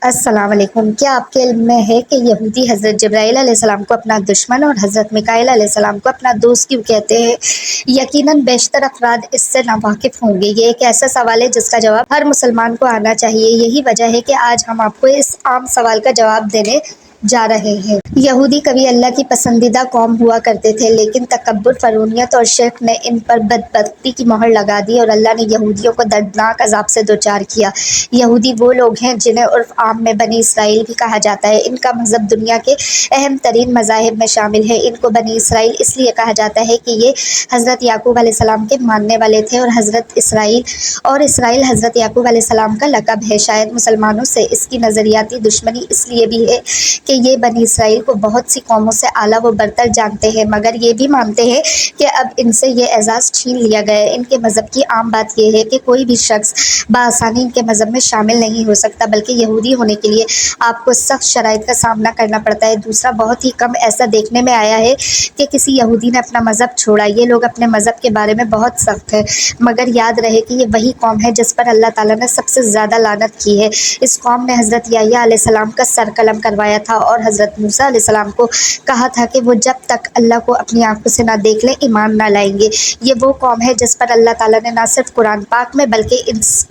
السلام علیکم۔ کیا آپ کے علم میں ہے کہ یہودی حضرت جبرائیل علیہ السلام کو اپنا دشمن اور حضرت میکائیل علیہ السلام کو اپنا دوست کیوں کہتے ہیں؟ یقیناً بیشتر افراد اس سے ناواقف ہوں گے۔ یہ ایک ایسا سوال ہے جس کا جواب ہر مسلمان کو آنا چاہیے۔ یہی وجہ ہے کہ آج ہم آپ کو اس عام سوال کا جواب دینے جا رہے ہیں۔ یہودی کبھی اللہ کی پسندیدہ قوم ہوا کرتے تھے، لیکن تکبر، فرعونیت اور شرک نے ان پر بدبختی کی مہر لگا دی اور اللہ نے یہودیوں کو دردناک عذاب سے دوچار کیا۔ یہودی وہ لوگ ہیں جنہیں عرف عام میں بنی اسرائیل بھی کہا جاتا ہے۔ ان کا مذہب دنیا کے اہم ترین مذاہب میں شامل ہے۔ ان کو بنی اسرائیل اس لیے کہا جاتا ہے کہ یہ حضرت یعقوب علیہ السلام کے ماننے والے تھے اور اسرائیل حضرت یعقوب علیہ السلام کا لقب ہے۔ شاید مسلمانوں سے اس کی نظریاتی دشمنی اس لیے بھی ہے کہ یہ بنی اسرائیل کو بہت سی قوموں سے اعلیٰ و برتر جانتے ہیں، مگر یہ بھی مانتے ہیں کہ اب ان سے یہ اعزاز چھین لیا گیا ہے۔ ان کے مذہب کی عام بات یہ ہے کہ کوئی بھی شخص بآسانی ان کے مذہب میں شامل نہیں ہو سکتا، بلکہ یہودی ہونے کے لیے آپ کو سخت شرائط کا سامنا کرنا پڑتا ہے۔ دوسرا، بہت ہی کم ایسا دیکھنے میں آیا ہے کہ کسی یہودی نے اپنا مذہب چھوڑا۔ یہ لوگ اپنے مذہب کے بارے میں بہت سخت ہیں، مگر یاد رہے کہ یہ وہی قوم ہے جس پر اللہ تعالیٰ نے سب سے زیادہ لعنت کی ہے۔ اس قوم نے حضرت یحییٰ علیہ السلام کا سر قلم کروایا تھا اور حضرت موسیٰ علیہ السلام کو کہا تھا کہ وہ جب تک اللہ کو اپنی آنکھوں سے نہ دیکھ لیں ایمان نہ لائیں گے۔ یہ وہ قوم ہے جس پر اللہ تعالیٰ نے نہ صرف قرآن پاک میں بلکہ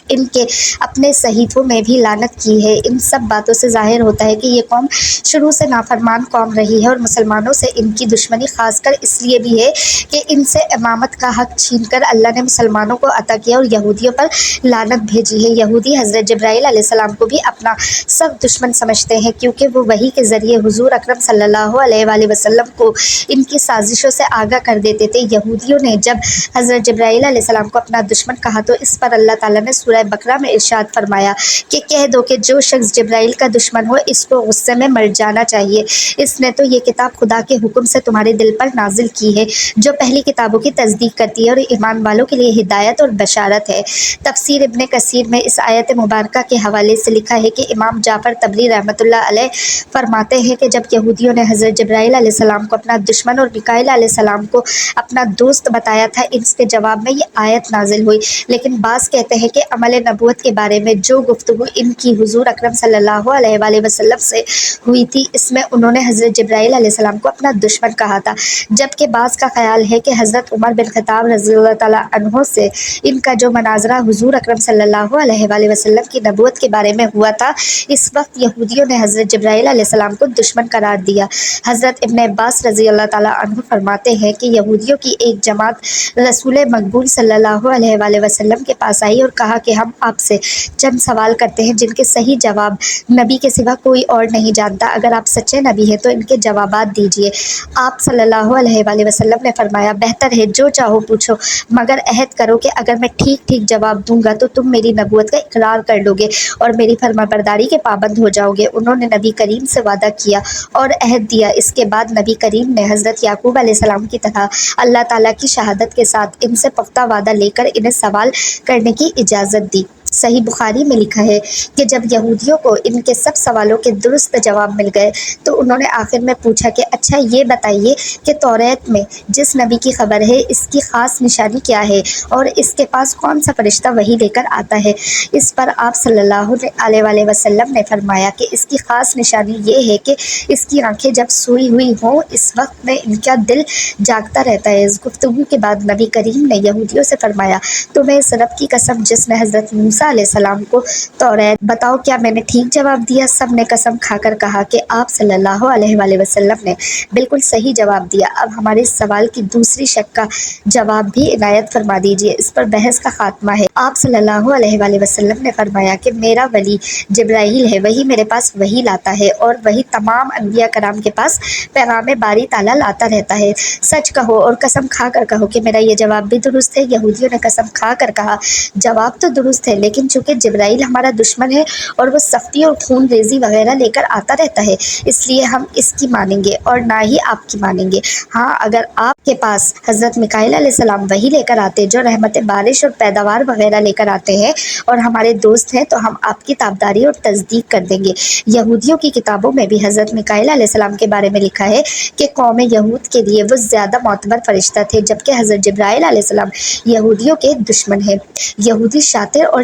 ان کے اپنے صحیفوں میں بھی لعنت کی ہے۔ ان سب باتوں سے ظاہر ہوتا ہے کہ یہ قوم شروع سے نافرمان قوم رہی ہے اور مسلمانوں سے ان کی دشمنی خاص کر اس لیے بھی ہے کہ ان سے امامت کا حق چھین کر اللہ نے مسلمانوں کو عطا کیا اور یہودیوں پر لعنت بھیجی ہے۔ یہودی حضرت جبرائیل علیہ السلام کو بھی اپنا سخت دشمن سمجھتے ہیں، کیونکہ وہ وحی کے ذریعے حضور اکرم صلی اللہ علیہ وآلہ وسلم کو ان کی سازشوں سے آگاہ کر دیتے تھے۔ یہودیوں نے جب حضرت جبرائیل علیہ السلام کو اپنا دشمن کہا تو اس پر اللہ تعالیٰ نے سورہ بقرہ میں ارشاد فرمایا کہ کہہ دو کہ جو شخص جبرائیل کا دشمن ہو اس کو غصے میں مر جانا چاہیے۔ اس نے تو یہ کتاب خدا کے حکم سے تمہارے دل پر نازل کی ہے، جو پہلی کتابوں کی تصدیق کرتی ہے اور ایمان والوں کے لیے ہدایت اور بشارت ہے۔ تفسیر ابن کثیر میں اس آیت مبارکہ کے حوالے سے لکھا ہے کہ امام جعفر طبری رحمۃ اللہ علیہ فرماتے ہیں کہ جب یہودیوں نے حضرت جبرائیل علیہ السلام کو اپنا دشمن اور میکائیل علیہ السلام کو اپنا دوست بتایا تھا، اس کے جواب میں یہ آیت نازل ہوئی۔ لیکن بعض کہتے ہیں کہ عمل نبوت کے بارے میں جو گفتگو ان کی حضور اکرم صلی اللہ علیہ وآلہ وسلم سے ہوئی تھی، اس میں انہوں نے حضرت جبرائیل علیہ السلام کو اپنا دشمن کہا تھا، جبکہ بعض کا خیال ہے کہ حضرت عمر بن خطاب رضی اللہ تعالیٰ عنہ سے ان کا جو مناظرہ حضور اکرم صلی اللہ علیہ وآلہ وسلم کی نبوت کے بارے میں ہوا تھا، اس وقت یہودیوں نے حضرت جبرائیل علیہ السلام کو دشمن قرار دیا۔ حضرت ابن عباس رضی اللہ تعالیٰ عنہ فرماتے ہیں کہ یہودیوں کی ایک جماعت رسول مقبول صلی اللہ علیہ وآلہ وسلم کے پاس آئی اور کہا کہ ہم آپ سے چند سوال کرتے ہیں جن کے صحیح جواب نبی کے سوا کوئی اور نہیں جانتا۔ اگر آپ سچے نبی ہیں تو ان کے جوابات دیجیے۔ آپ صلی اللہ علیہ وآلہ وسلم نے فرمایا، بہتر ہے جو چاہو پوچھو، مگر عہد کرو کہ اگر میں ٹھیک ٹھیک جواب دوں گا تو تم میری نبوت کا اقرار کر لو گے اور میری فرمانبرداری کے پابند ہو جاؤ گے۔ انہوں نے نبی کریم سے وعدہ کیا اور عہد دیا۔ اس کے بعد نبی کریم نے حضرت یعقوب علیہ السلام کی طرح اللہ تعالیٰ کی شہادت کے ساتھ ان سے پختہ وعدہ لے کر انہیں سوال کرنے کی اجازت دی۔ صحیح بخاری میں لکھا ہے کہ جب یہودیوں کو ان کے سب سوالوں کے درست جواب مل گئے تو انہوں نے آخر میں پوچھا کہ اچھا یہ بتائیے کہ توریت میں جس نبی کی خبر ہے اس کی خاص نشانی کیا ہے اور اس کے پاس کون سا فرشتہ وحی لے کر آتا ہے؟ اس پر آپ صلی اللہ علیہ وآلہ وسلم نے فرمایا کہ اس کی خاص نشانی یہ ہے کہ اس کی آنکھیں جب سوئی ہوئی ہوں اس وقت میں ان کا دل جاگتا رہتا ہے۔ اس گفتگو کے بعد نبی کریم نے یہودیوں سے فرمایا، تمہیں اس رب کی قسم جس نے حضرت موسیٰ علیہ السلام کو توریت بتاؤ، کیا میں نے ٹھیک جواب دیا؟ سب نے قسم کھا کر کہا کہ آپ صلی اللہ علیہ وآلہ وسلم نے بالکل صحیح جواب دیا۔ اب ہمارے اس سوال کی دوسری شق کا جواب بھی عنایت فرما دیجیے۔ اس پر بحث کا خاتمہ ہے۔ آپ صلی اللہ علیہ وآلہ وسلم نے فرمایا کہ میرا ولی جبرائیل ہے، وہی میرے پاس وحی لاتا ہے اور وہی تمام انبیاء کرام کے پاس پیغام باری تعالیٰ لاتا رہتا ہے۔ سچ کہو اور قسم کھا کر کہو کہ میرا یہ جواب بھی درست ہے۔ یہودیوں نے قسم کھا کر کہا، جواب تو درست ہے، لیکن چونکہ جبرائیل ہمارا دشمن ہے اور وہ سختی اور خون ریزی وغیرہ لے کر آتا رہتا ہے، اس لیے ہم اس کی مانیں گے اور نہ ہی آپ کی مانیں گے۔ ہاں، اگر آپ کے پاس حضرت میکائیل علیہ السلام وحی لے کر آتے جو رحمت بارش اور پیداوار وغیرہ لے کر آتے ہیں اور ہمارے دوست ہیں تو ہم آپ کی تابعداری اور تصدیق کر دیں گے۔ یہودیوں کی کتابوں میں بھی حضرت میکائیل علیہ السلام کے بارے میں لکھا ہے کہ قوم یہود کے لیے وہ زیادہ معتبر فرشتہ تھے، جبکہ حضرت جبرائیل علیہ السلام یہودیوں کے دشمن ہیں۔ یہودی شاطر اور